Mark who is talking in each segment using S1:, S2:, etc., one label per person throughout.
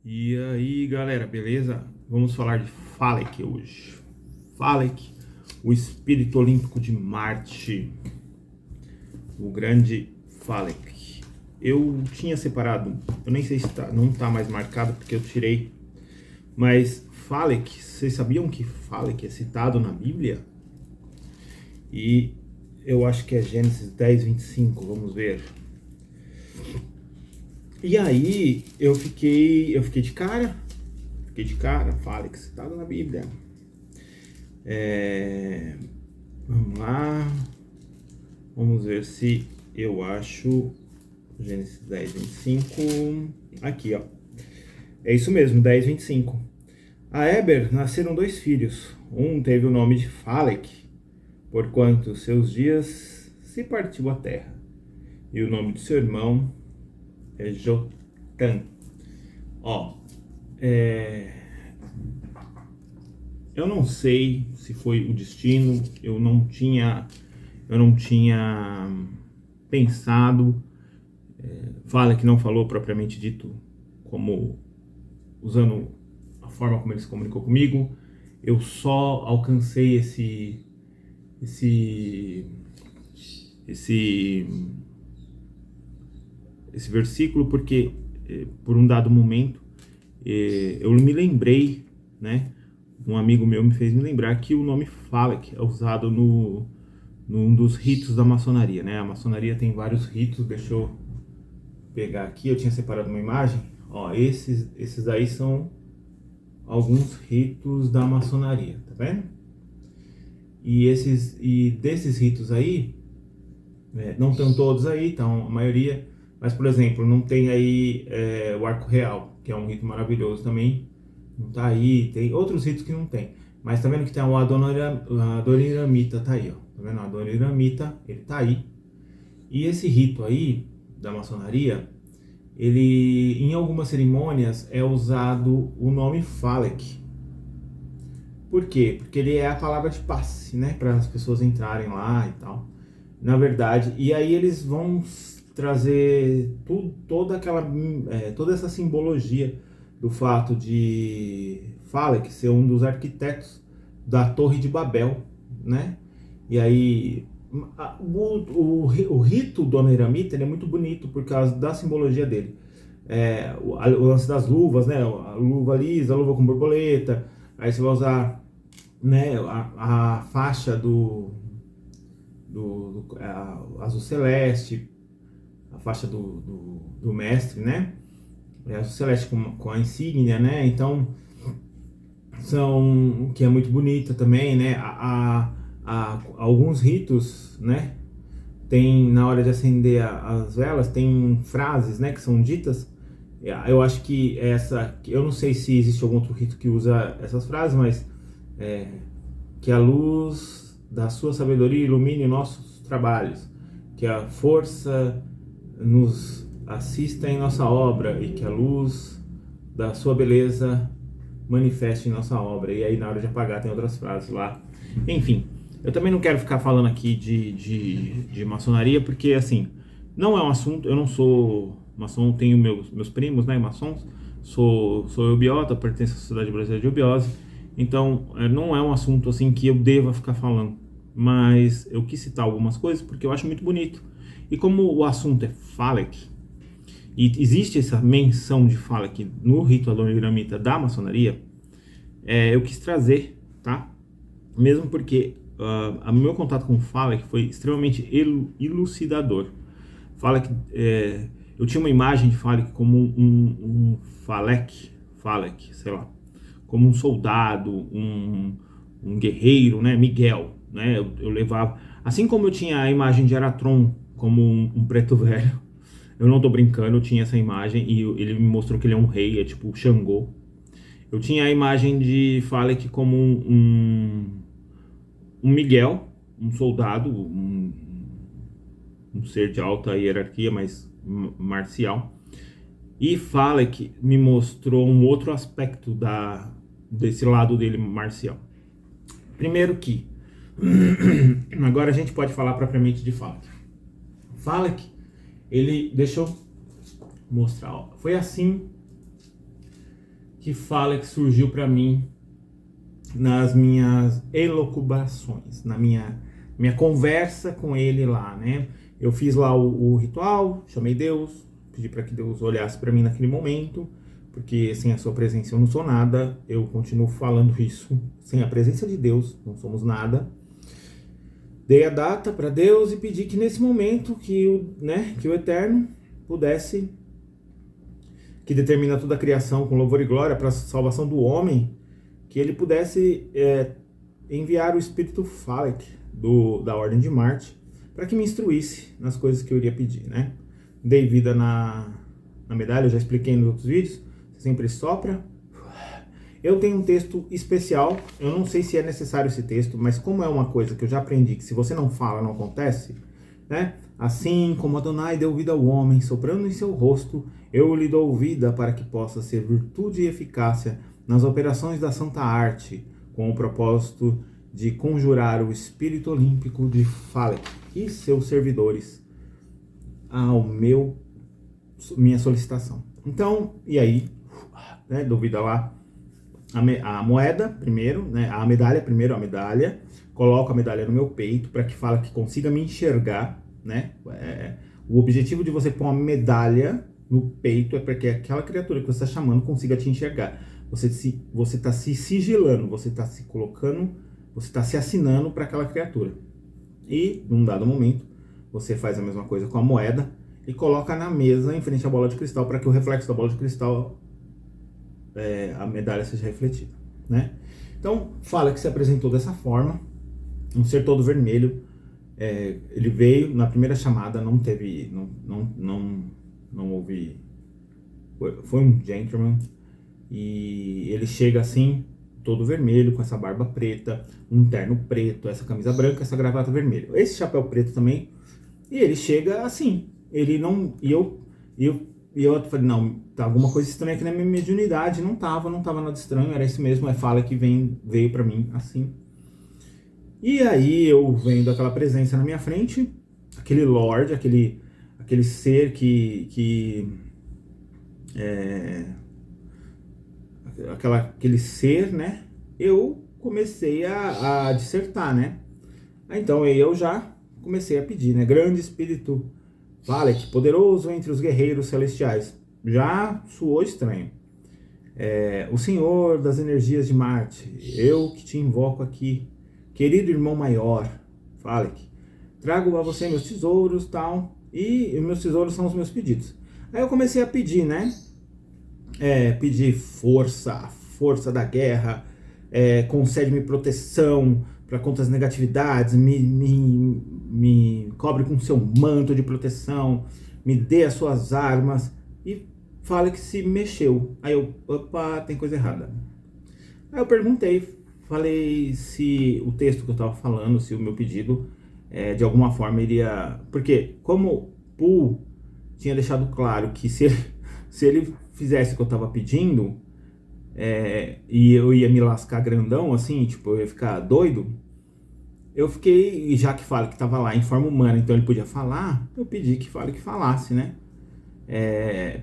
S1: E aí, galera, beleza? Vamos falar de Falek hoje. Falek, o espírito olímpico de Marte, o grande Falek. Eu tinha separado, eu nem sei se não tá mais marcado porque eu tirei, mas Falek, vocês sabiam que Falek é citado na Bíblia? E eu acho que é Gênesis 10:25, vamos ver. E aí eu fiquei de cara, Falek citado na Bíblia. Vamos lá, vamos ver se eu acho Gênesis 10:25. Aqui, ó. É isso mesmo, 10:25. A Eber nasceram dois filhos. Um teve o nome de Falek, porquanto seus dias se partiu a terra. E o nome de seu irmão é Jotã. Ó, eu não sei se foi o destino, eu não tinha pensado. Fala que não falou propriamente dito, como usando a forma como ele se comunicou comigo. Eu só alcancei esse versículo porque por um dado momento eu me lembrei, né? Um amigo meu me fez me lembrar que o nome Falek é usado num dos ritos da maçonaria, né? A maçonaria tem vários ritos, deixa eu pegar aqui, eu tinha separado uma imagem. Ó, esses aí são alguns ritos da maçonaria, tá vendo? E desses ritos aí, não estão todos aí, então a maioria, mas por exemplo, não tem aí o arco real, que é um rito maravilhoso também, não tá aí. Tem outros ritos que não tem, mas tá vendo que tem o Adoniramita, tá aí, ó, tá vendo? O Adoniramita, ele tá aí. E esse rito aí da maçonaria, ele em algumas cerimônias é usado o nome Falek. Por quê? Porque ele é a palavra de passe, né, para as pessoas entrarem lá e tal. Na verdade, e aí eles vão trazer toda essa simbologia do fato de Falek ser um dos arquitetos da Torre de Babel, né? E aí o rito do Adoniramita é muito bonito por causa da simbologia dele. O lance das luvas, né? A luva lisa, a luva com borboleta. Aí você vai usar, né, a faixa azul celeste, a faixa do mestre, né? Azul celeste com a insígnia, né? Então, que é muito bonita também, né? Alguns ritos, né? Tem, na hora de acender as velas, tem frases, né, que são ditas. Eu acho que eu não sei se existe algum outro rito que usa essas frases, mas que a luz da sua sabedoria ilumine nossos trabalhos, que a força nos assista em nossa obra e que a luz da sua beleza manifeste em nossa obra. E aí na hora de apagar tem outras frases lá. Enfim, eu também não quero ficar falando aqui de maçonaria, porque assim, não é um assunto, eu não sou maçom, tenho meus primos, né, maçons, sou eubiota, pertenço à Sociedade Brasileira de Eubiose, então não é um assunto assim que eu deva ficar falando, mas eu quis citar algumas coisas porque eu acho muito bonito. E como o assunto é Falek, e existe essa menção de Falek no rito Adoniramita da maçonaria, eu quis trazer, tá? Mesmo porque o meu contato com o Falek foi extremamente elucidador. Falek, eu tinha uma imagem de Falek como um Falek, sei lá, como um soldado, um guerreiro, né? Miguel, né? Eu levava, assim como eu tinha a imagem de Aratron como um preto velho, eu não tô brincando, eu tinha essa imagem e ele me mostrou que ele é um rei, é tipo Xangô. Eu tinha a imagem de Falek como um Miguel, um soldado, um ser de alta hierarquia, mas marcial. E Falek me mostrou um outro aspecto desse lado dele marcial. Primeiro que, agora a gente pode falar propriamente de Falek. Falek, ele, deixa eu mostrar, ó, foi assim que fala que surgiu para mim nas minhas elucubrações, na minha conversa com ele lá, né? Eu fiz lá o ritual, chamei Deus, pedi para que Deus olhasse para mim naquele momento, porque sem a sua presença eu não sou nada. Eu continuo falando isso, sem a presença de Deus não somos nada. Dei a data para Deus e pedi que nesse momento que o Eterno pudesse, que determina toda a criação com louvor e glória para a salvação do homem, que ele pudesse enviar o espírito Falek da Ordem de Marte para que me instruísse nas coisas que eu iria pedir, né? Dei vida na medalha, eu já expliquei nos outros vídeos. Você sempre sopra. Eu tenho um texto especial, eu não sei se é necessário esse texto, mas como é uma coisa que eu já aprendi, que se você não fala, não acontece, né? Assim como Adonai deu vida ao homem, soprando em seu rosto, eu lhe dou vida para que possa ser virtude e eficácia nas operações da santa arte, com o propósito de conjurar o espírito olímpico de Falek e seus servidores ao minha solicitação. Então, e aí, né, dou vida lá a moeda primeiro, né, a medalha, coloco a medalha no meu peito para que Falek consiga me enxergar, né? O objetivo de você pôr uma medalha no peito é para que aquela criatura que você está chamando consiga te enxergar. Você está se sigilando, você está se colocando, você está se assinando para aquela criatura. E, num dado momento, você faz a mesma coisa com a moeda e coloca na mesa em frente à bola de cristal para que o reflexo da bola de cristal, a medalha seja refletida, né? Então, fala que se apresentou dessa forma, um ser todo vermelho. Ele veio na primeira chamada, não houve, foi um gentleman, e ele chega assim, todo vermelho, com essa barba preta, um terno preto, essa camisa branca, essa gravata vermelha, esse chapéu preto também, e ele chega assim, ele não, e eu falei, não, tá alguma coisa estranha aqui na minha mediunidade. Não tava nada estranho, era esse mesmo, fala que veio pra mim assim. E aí eu vendo aquela presença na minha frente, aquele Lorde, aquele ser aquele ser, né? Eu comecei a dissertar, né? Então eu já comecei a pedir, né? Grande Espírito Falek, poderoso entre os guerreiros celestiais. Já soou estranho. O Senhor das energias de Marte, eu que te invoco aqui, querido irmão maior, Falek, trago a você meus tesouros, tal, e meus tesouros são os meus pedidos. Aí eu comecei a pedir, né? Pedir a força da guerra, concede-me proteção para contra as negatividades, me cobre com seu manto de proteção, me dê as suas armas. E fala que se mexeu. Aí eu, opa, tem coisa errada. Aí eu perguntei, falei se o texto que eu estava falando, se o meu pedido de alguma forma iria... Porque como Pu tinha deixado claro que se ele fizesse o que eu estava pedindo, e eu ia me lascar grandão, assim, tipo, eu ia ficar doido, eu fiquei, e já que fala que estava lá em forma humana, então ele podia falar, eu pedi que fale que falasse, né?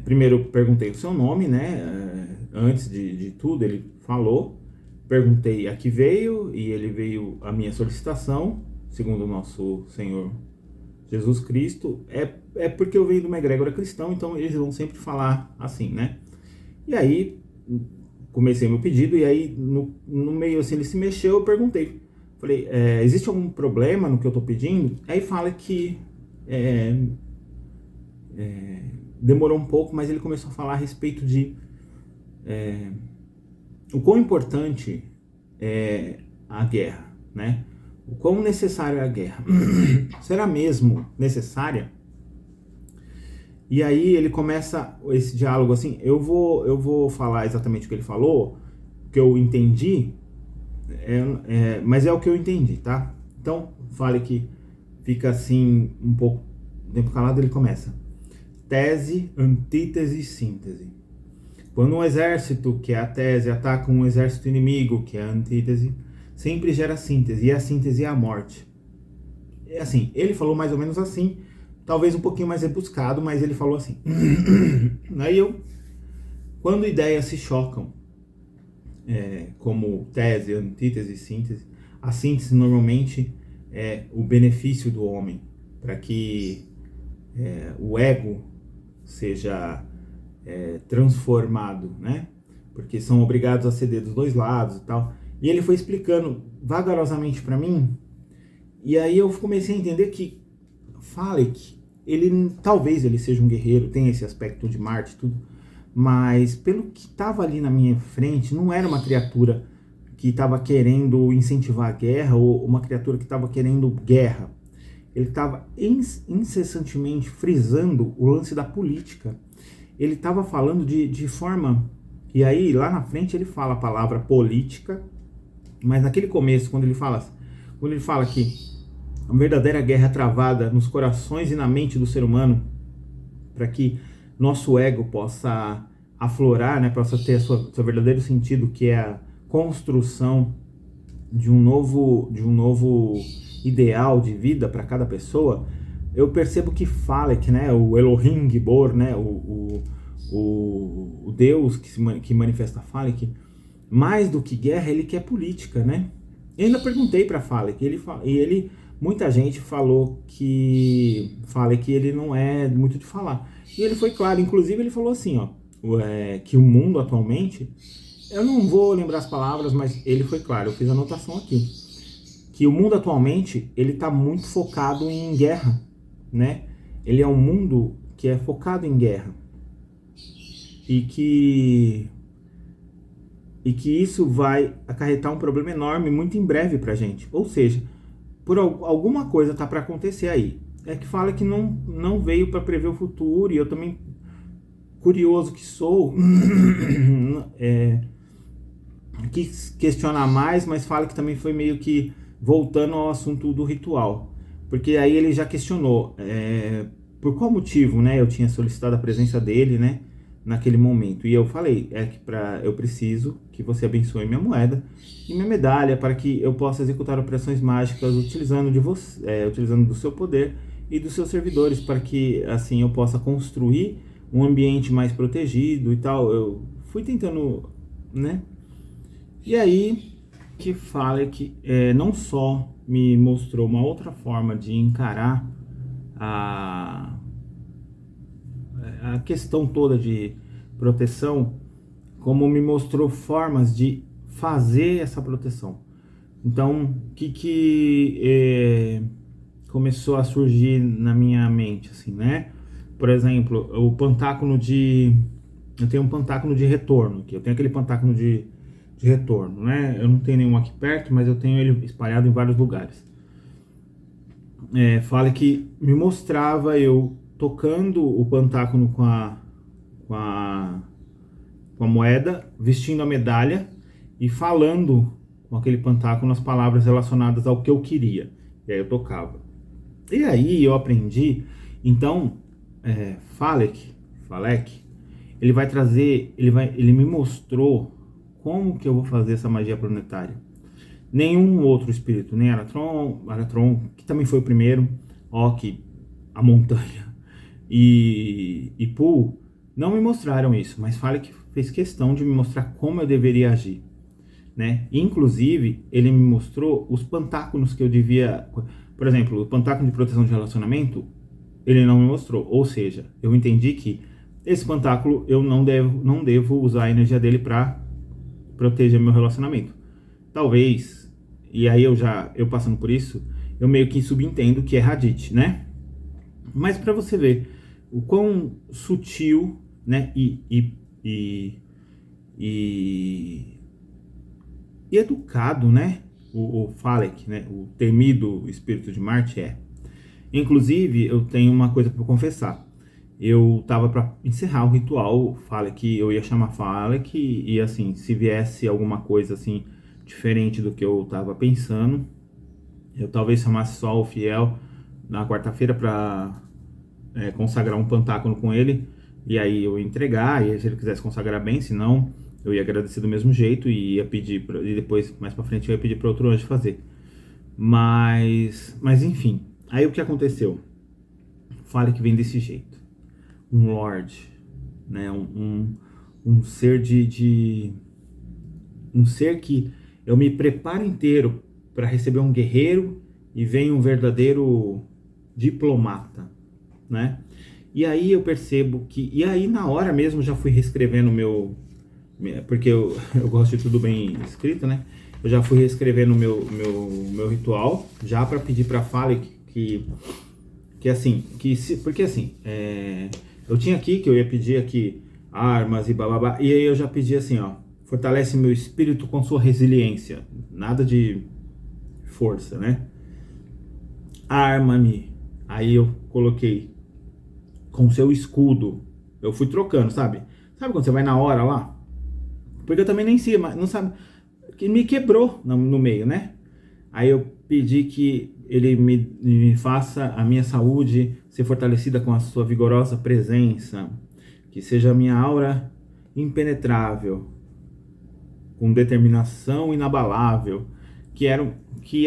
S1: Primeiro eu perguntei o seu nome, né? Antes de tudo, ele falou. Perguntei a que veio, e ele veio a minha solicitação, segundo o nosso Senhor Jesus Cristo. É porque eu venho de uma egrégora cristã, então eles vão sempre falar assim, né? E aí, comecei meu pedido, e aí, no meio assim, ele se mexeu, eu perguntei. Falei, existe algum problema no que eu estou pedindo? Aí fala que demorou um pouco, mas ele começou a falar a respeito de o quão importante é a guerra, né? O quão necessário é a guerra. Será mesmo necessária? E aí ele começa esse diálogo assim, eu vou falar exatamente o que ele falou, o que eu entendi, mas é o que eu entendi, tá? Então, fale que fica assim, um pouco tempo calado, ele começa. Tese, antítese e síntese. Quando um exército, que é a tese, ataca um exército inimigo, que é a antítese, sempre gera síntese, e a síntese é a morte. Assim, ele falou mais ou menos assim, talvez um pouquinho mais rebuscado, mas ele falou assim. Aí quando ideias se chocam, como tese, antítese, síntese. A síntese normalmente é o benefício do homem, para que o ego seja transformado, né? Porque são obrigados a ceder dos dois lados e tal. E ele foi explicando vagarosamente para mim, e aí eu comecei a entender que Falek, talvez ele seja um guerreiro, tem esse aspecto de Marte e tudo, mas pelo que estava ali na minha frente, não era uma criatura que estava querendo incentivar a guerra ou uma criatura que estava querendo guerra. Ele estava incessantemente frisando o lance da política. Ele estava falando de forma... E aí, lá na frente, ele fala a palavra política, mas naquele começo, quando ele fala que a verdadeira guerra é travada nos corações e na mente do ser humano, para que nosso ego possa aflorar, né, possa ter seu verdadeiro sentido, que é a construção de um novo ideal de vida para cada pessoa. Eu percebo que Falek, né, o Elohim Gibor, né, o Deus que manifesta Falek, mais do que guerra, ele quer política, né? Eu ainda perguntei para Falek, muita gente falou que ele não é muito de falar. E ele foi claro, inclusive ele falou assim, ó, que o mundo atualmente, eu não vou lembrar as palavras, mas ele foi claro, eu fiz a anotação aqui, que o mundo atualmente, ele está muito focado em guerra, né? Ele é um mundo que é focado em guerra. E que isso vai acarretar um problema enorme muito em breve pra gente. Ou seja, por alguma coisa tá para acontecer aí. É que fala que não veio para prever o futuro, e eu também, curioso que sou, quis questionar mais, mas fala que também foi meio que voltando ao assunto do ritual. Porque aí ele já questionou por qual motivo, né, eu tinha solicitado a presença dele, né, naquele momento. E eu falei, que eu preciso que você abençoe minha moeda e minha medalha para que eu possa executar operações mágicas utilizando utilizando do seu poder e dos seus servidores, para que assim eu possa construir um ambiente mais protegido e tal. Eu fui tentando, né? E aí que fala que não só me mostrou uma outra forma de encarar a questão toda de proteção, como me mostrou formas de fazer essa proteção. Então, o que começou a surgir na minha mente, assim, né? Por exemplo, o pantáculo eu tenho um pantáculo de retorno aqui. Eu tenho aquele pantáculo de retorno, né? Eu não tenho nenhum aqui perto, mas eu tenho ele espalhado em vários lugares. Fala que me mostrava eu tocando o pantáculo com a moeda, vestindo a medalha e falando com aquele pantáculo as palavras relacionadas ao que eu queria. E aí eu tocava. E aí eu aprendi. Então, Falek, ele vai trazer, ele me mostrou como que eu vou fazer essa magia planetária. Nenhum outro espírito, nem Aratron, que também foi o primeiro, Ok, a montanha, e Pul, não me mostraram isso, mas Falek fez questão de me mostrar como eu deveria agir, né? Inclusive, ele me mostrou os pantáculos que eu devia... Por exemplo, o pantáculo de proteção de relacionamento, ele não me mostrou. Ou seja, eu entendi que esse pantáculo eu não devo usar a energia dele para proteger meu relacionamento. Talvez, e aí eu passando por isso, eu meio que subentendo que é Hadith, né? Mas para você ver o quão sutil, né, e educado, né, o Falek, né, o temido espírito de Marte é. Inclusive, eu tenho uma coisa para confessar. Eu tava para encerrar o ritual, Falek, eu ia chamar Falek e assim, se viesse alguma coisa assim diferente do que eu tava pensando, eu talvez chamasse só o fiel na quarta-feira para consagrar um pantáculo com ele, e aí eu ia entregar, e se ele quisesse consagrar bem, se não, eu ia agradecer do mesmo jeito e ia pedir, e depois, mais pra frente, eu ia pedir para outro anjo fazer. Mas enfim, aí o que aconteceu? Fale que vem desse jeito. Um Lorde, né? Um ser um ser que eu me preparo inteiro para receber um guerreiro e vem um verdadeiro diplomata, né? E aí eu percebo que... E aí na hora mesmo já fui reescrevendo o meu... Porque eu gosto de tudo bem escrito, né? Eu já fui reescrevendo o meu ritual, já para pedir para Fale que assim... porque assim, eu tinha aqui que eu ia pedir aqui armas e bababá, e aí eu já pedi assim, ó... Fortalece meu espírito com sua resiliência. Nada de força, né? Arma-me. Aí eu coloquei com seu escudo. Eu fui trocando, sabe? Sabe quando você vai na hora lá? Porque eu também nem sei, mas não sabe. Que me quebrou no meio, né? Aí eu pedi que ele me faça a minha saúde ser fortalecida com a sua vigorosa presença. Que seja a minha aura impenetrável, com determinação inabalável, que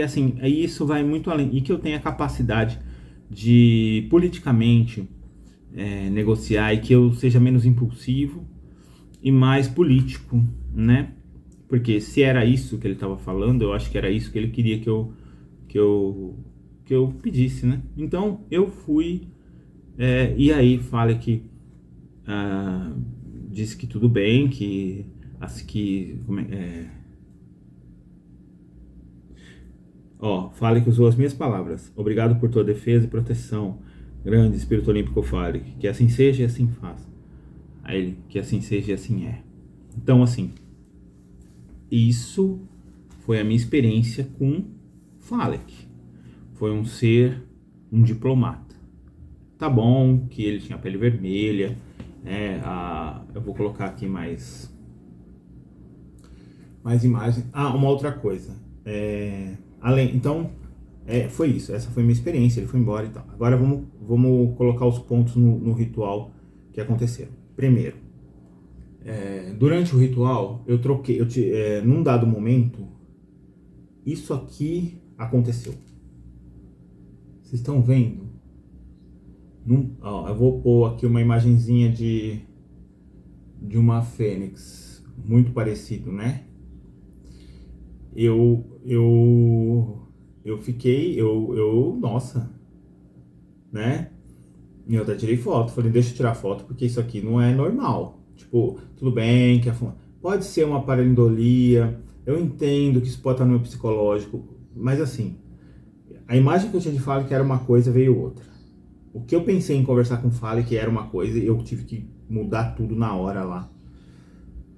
S1: assim, isso vai muito além, e que eu tenha capacidade de politicamente negociar, e que eu seja menos impulsivo e mais político, né? Porque se era isso que ele estava falando, eu acho que era isso que ele queria que eu pedisse, né? Então eu fui, e aí fala que disse que tudo bem, que fale que usou as minhas palavras. Obrigado por tua defesa e proteção. Grande Espírito Olímpico, fale. Que assim seja e assim faça. Aí ele, que assim seja e assim é. Então, assim, isso foi a minha experiência com Falek. Foi um ser, um diplomata. Tá bom que ele tinha pele vermelha, né? Eu vou colocar aqui mais imagem. Uma outra coisa. Então, foi isso. Essa foi a minha experiência. Ele foi embora e tal. Agora vamos colocar os pontos no ritual que aconteceram. Primeiro, durante o ritual, eu troquei. Num dado momento, isso aqui aconteceu. Vocês estão vendo? Eu vou pôr aqui uma imagenzinha de uma fênix. Muito parecido, né? Eu fiquei, nossa, né? Eu até tirei foto, falei, deixa eu tirar foto, porque isso aqui não é normal. Tipo, tudo bem, pode ser uma pareidolia, eu entendo que isso pode estar no meu psicológico, mas assim, a imagem que eu tinha de Fale que era uma coisa, veio outra. O que eu pensei em conversar com Fale que era uma coisa, eu tive que mudar tudo na hora lá.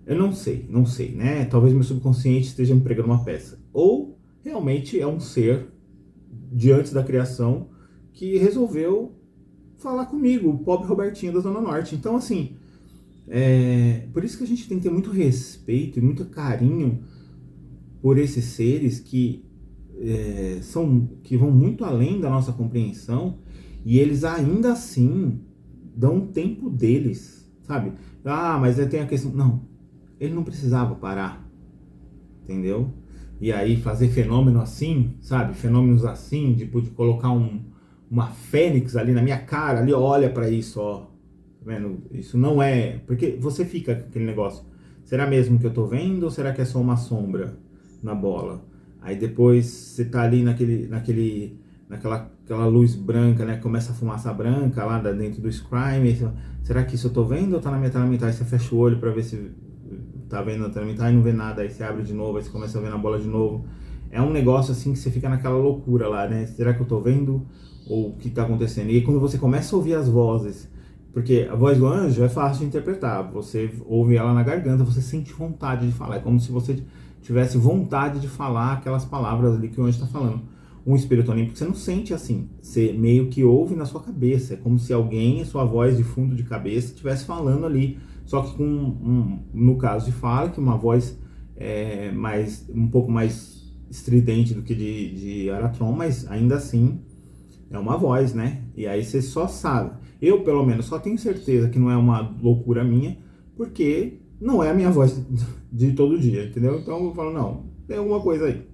S1: Eu não sei, né? Talvez meu subconsciente esteja me pregando uma peça. Ou realmente é um ser de antes da criação que resolveu falar comigo, o pobre Robertinho da Zona Norte. Então, assim, por isso que a gente tem que ter muito respeito e muito carinho por esses seres que vão muito além da nossa compreensão, e eles ainda assim dão o tempo deles, sabe? Mas tem a questão... Não, ele não precisava parar, entendeu? E aí fazer fenômeno assim, sabe? Fenômenos assim, tipo de colocar uma fênix ali na minha cara, ali, olha pra isso, ó. Tá vendo? Isso não é... Porque você fica com aquele negócio. Será mesmo que eu tô vendo ou será que é só uma sombra na bola? Aí depois você tá ali naquela luz branca, né? Começa a fumaça branca lá dentro do Scryme. Será que isso eu tô vendo ou tá na minha tela mental? Aí você fecha o olho pra ver se tá vendo na tela mental e não vê nada. Aí você abre de novo, aí você começa a ver na bola de novo. É um negócio assim que você fica naquela loucura lá, né? Será que eu tô vendo ou o que tá acontecendo? E aí quando você começa a ouvir as vozes, porque a voz do anjo é fácil de interpretar. Você ouve ela na garganta, você sente vontade de falar. É como se você tivesse vontade de falar aquelas palavras ali que o anjo está falando. Um espírito olímpico você não sente assim. Você meio que ouve na sua cabeça. É como se alguém, sua voz de fundo de cabeça, estivesse falando ali. Só que no caso de Fale, que uma voz um pouco mais estridente do que de Aratron, mas ainda assim é uma voz, né? E aí você só sabe. Eu, pelo menos, só tenho certeza que não é uma loucura minha, porque não é a minha voz de todo dia, entendeu? Então eu falo, não, tem alguma coisa aí.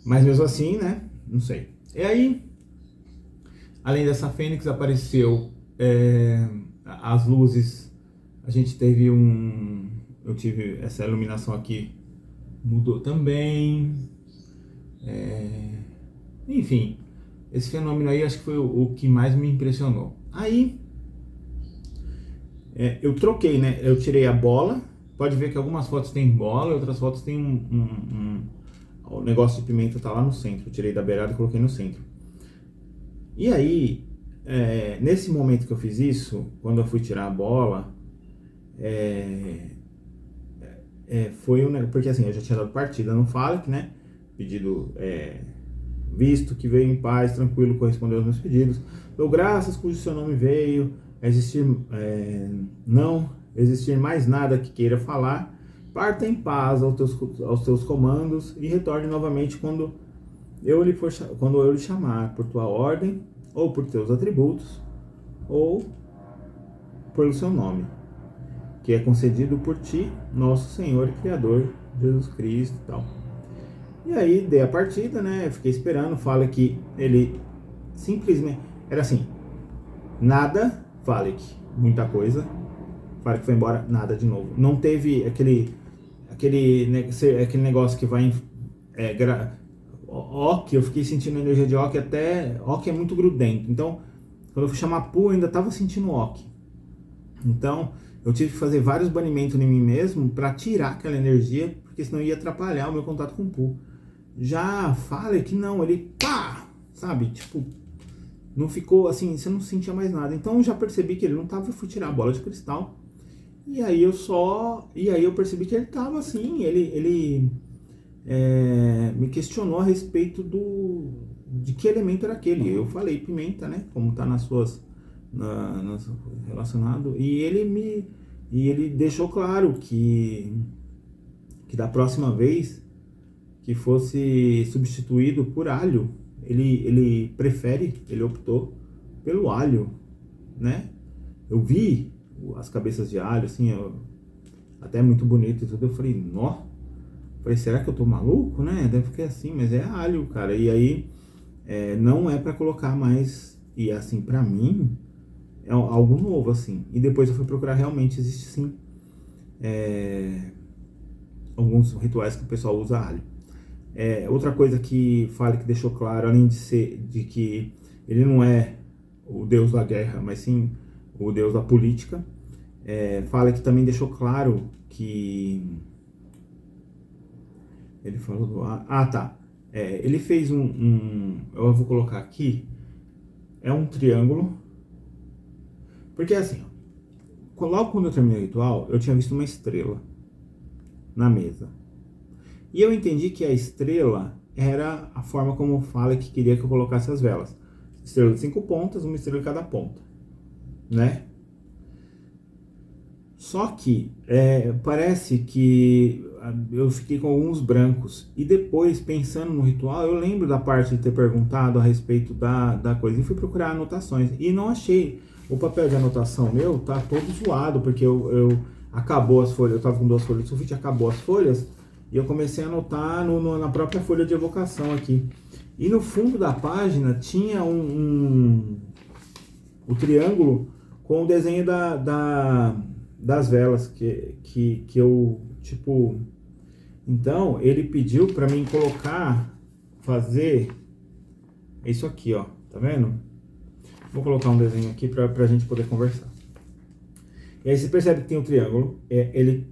S1: Mas mesmo assim, né? Não sei. E aí, além dessa fênix, apareceu as luzes. A gente teve eu tive essa iluminação aqui mudou também. Enfim, esse fenômeno aí acho que foi o que mais me impressionou. Aí eu troquei, né? Eu tirei a bola. Pode ver que algumas fotos tem bola, outras fotos tem o negócio de pimenta tá lá no centro. Eu tirei da beirada e coloquei no centro. E aí, nesse momento que eu fiz isso, quando eu fui tirar a bola, foi porque assim, eu já tinha dado partida no Falec, né? Pedido visto que veio em paz, tranquilo, correspondeu aos meus pedidos. Dou graças cujo seu nome veio, não existir mais nada que queira falar, parta em paz aos teus comandos e retorne novamente quando quando eu lhe chamar por tua ordem, ou por teus atributos, ou pelo seu nome, que é concedido por ti, nosso Senhor e Criador, Jesus Cristo e tal. E aí dei a partida, né? Fiquei esperando. Fala que ele simplesmente era assim: nada, Falek, muita coisa. Falek foi embora, nada de novo. Não teve aquele negócio que vai Ok, eu fiquei sentindo a energia de Ok até. Ok é muito grudento. Então, quando eu fui chamar Pu, eu ainda tava sentindo Ok. Então, eu tive que fazer vários banimentos em mim mesmo para tirar aquela energia, porque senão ia atrapalhar o meu contato com o Pu. Já fala que não, ele pá, sabe? Tipo, não ficou assim, você não sentia mais nada. Então eu já percebi que ele não tava, eu fui tirar a bola de cristal. E aí eu percebi que ele tava assim, ele me questionou a respeito de que elemento era aquele. Eu falei pimenta, né? Como tá nas relacionado. E ele deixou claro que da próxima vez que fosse substituído por alho, ele optou pelo alho, né? Eu vi as cabeças de alho, assim, até muito bonito e tudo. Eu falei, nó, será que eu tô maluco, né? Deve ficar assim, mas é alho, cara. E aí, não é para colocar mais, e assim, para mim, é algo novo, assim. E depois eu fui procurar, realmente existe sim alguns rituais que o pessoal usa alho. Outra coisa que fala que deixou claro, além de que ele não é o deus da guerra, mas sim o deus da política, fala que também deixou claro que ele falou tá. Ele fez eu vou colocar aqui, é um triângulo, porque assim, logo quando eu terminei o ritual, eu tinha visto uma estrela na mesa. E eu entendi que a estrela era a forma como fala que queria que eu colocasse as velas. Estrela de 5 pontas, uma estrela em cada ponta, né? Só que parece que eu fiquei com alguns brancos. E depois, pensando no ritual, eu lembro da parte de ter perguntado a respeito da coisa. E fui procurar anotações. E não achei. O papel de anotação meu tá todo zoado, porque eu acabou as folhas. Eu tava com 2 folhas de sulfite, acabou as folhas. E eu comecei a anotar na própria folha de evocação aqui. E no fundo da página tinha o triângulo com o desenho das velas que eu, tipo... Então, ele pediu para mim fazer isso aqui, ó. Tá vendo? Vou colocar um desenho aqui pra gente poder conversar. E aí você percebe que tem um triângulo. Ele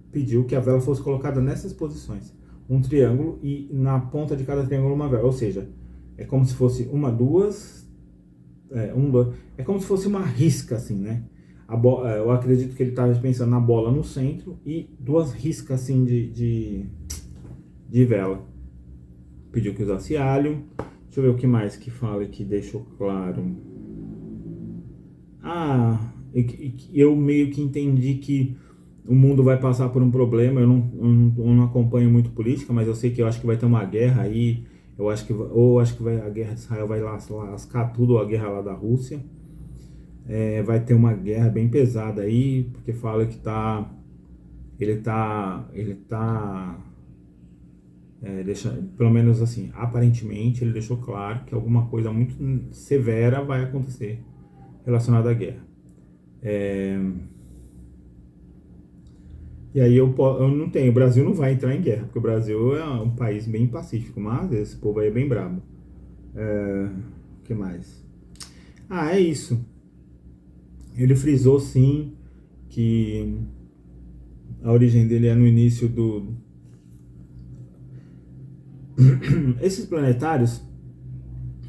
S1: pediu que a vela fosse colocada nessas posições. Um triângulo e na ponta de cada triângulo uma vela. Ou seja, é como se fosse duas. É como se fosse uma risca, assim, né? Eu acredito que ele estava pensando na bola no centro e 2 riscas assim de vela. Pediu que usasse alho. Deixa eu ver o que mais que fala e que deixou claro. Eu meio que entendi que o mundo vai passar por um problema. Eu não acompanho muito política, mas eu sei que eu acho que vai ter uma guerra aí. Acho que a guerra de Israel vai lascar tudo, ou a guerra lá da Rússia. Vai ter uma guerra bem pesada aí, porque fala que pelo menos assim, aparentemente ele deixou claro que alguma coisa muito severa vai acontecer relacionada à guerra. E aí eu não tenho, o Brasil não vai entrar em guerra, porque o Brasil é um país bem pacífico, mas esse povo aí é bem brabo. O que mais? Ah, é isso. Ele frisou sim que a origem dele é no início do. Esses planetários,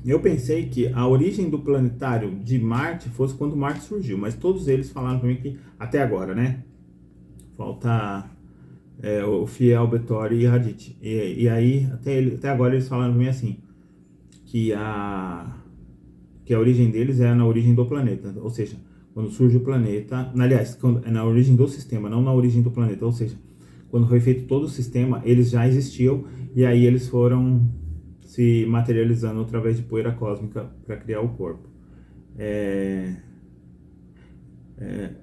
S1: eu pensei que a origem do planetário de Marte fosse quando Marte surgiu, mas todos eles falaram para mim que até agora, né? Falta o Fiel, Bettori e Hadith. E aí, até agora eles falaram para mim assim, que que a origem deles é na origem do planeta, ou seja, quando surge o planeta, aliás, é na origem do sistema, não na origem do planeta, ou seja, quando foi feito todo o sistema, eles já existiam e aí eles foram se materializando através de poeira cósmica para criar o corpo.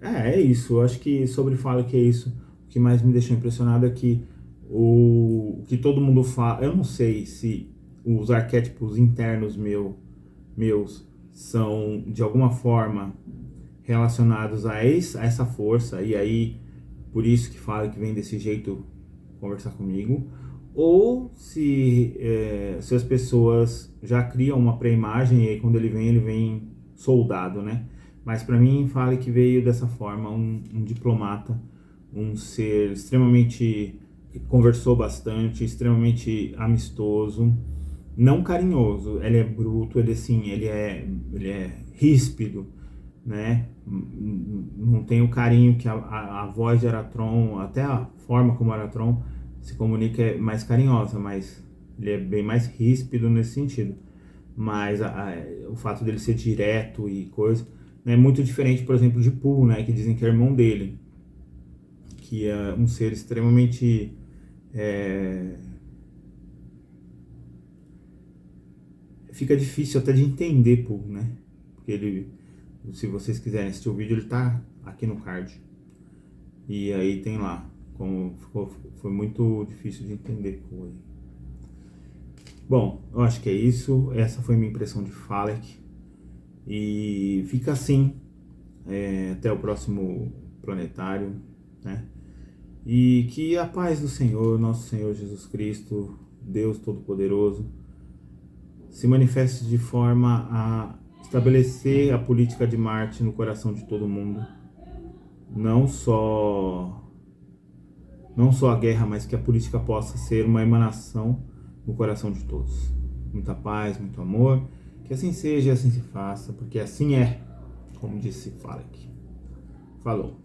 S1: É isso. Eu acho que sobre fala que é isso. O que mais me deixou impressionado é que o que todo mundo fala. Eu não sei se os arquétipos internos meus são de alguma forma relacionados a essa força, e aí por isso que fala que vem desse jeito conversar comigo, ou se as pessoas já criam uma pré-imagem e aí quando ele vem soldado, né? Mas para mim fala que veio dessa forma um diplomata, um ser extremamente que conversou bastante, extremamente amistoso, não carinhoso. Ele é bruto, ele é ríspido, né? Não tem o carinho que a voz de Aratron, até a forma como Aratron se comunica é mais carinhosa, mas ele é bem mais ríspido nesse sentido. Mas o fato dele ser direto e coisa, né, é muito diferente, por exemplo, de Pooh, né, que dizem que é irmão dele, que é um ser extremamente fica difícil até de entender Pooh, né? Porque ele, se vocês quiserem assistir o vídeo, ele tá aqui no card. E aí tem lá como foi muito difícil de entender Pooh. Bom, eu acho que é isso. Essa foi minha impressão de Falek. E fica assim. Até o próximo planetário, né? E que a paz do Senhor, nosso Senhor Jesus Cristo, Deus Todo-Poderoso, se manifeste de forma a estabelecer a política de Marte no coração de todo mundo. Não só a guerra, mas que a política possa ser uma emanação no coração de todos. Muita paz, muito amor. Que assim seja e assim se faça, porque assim é, como disse Falek. Falou.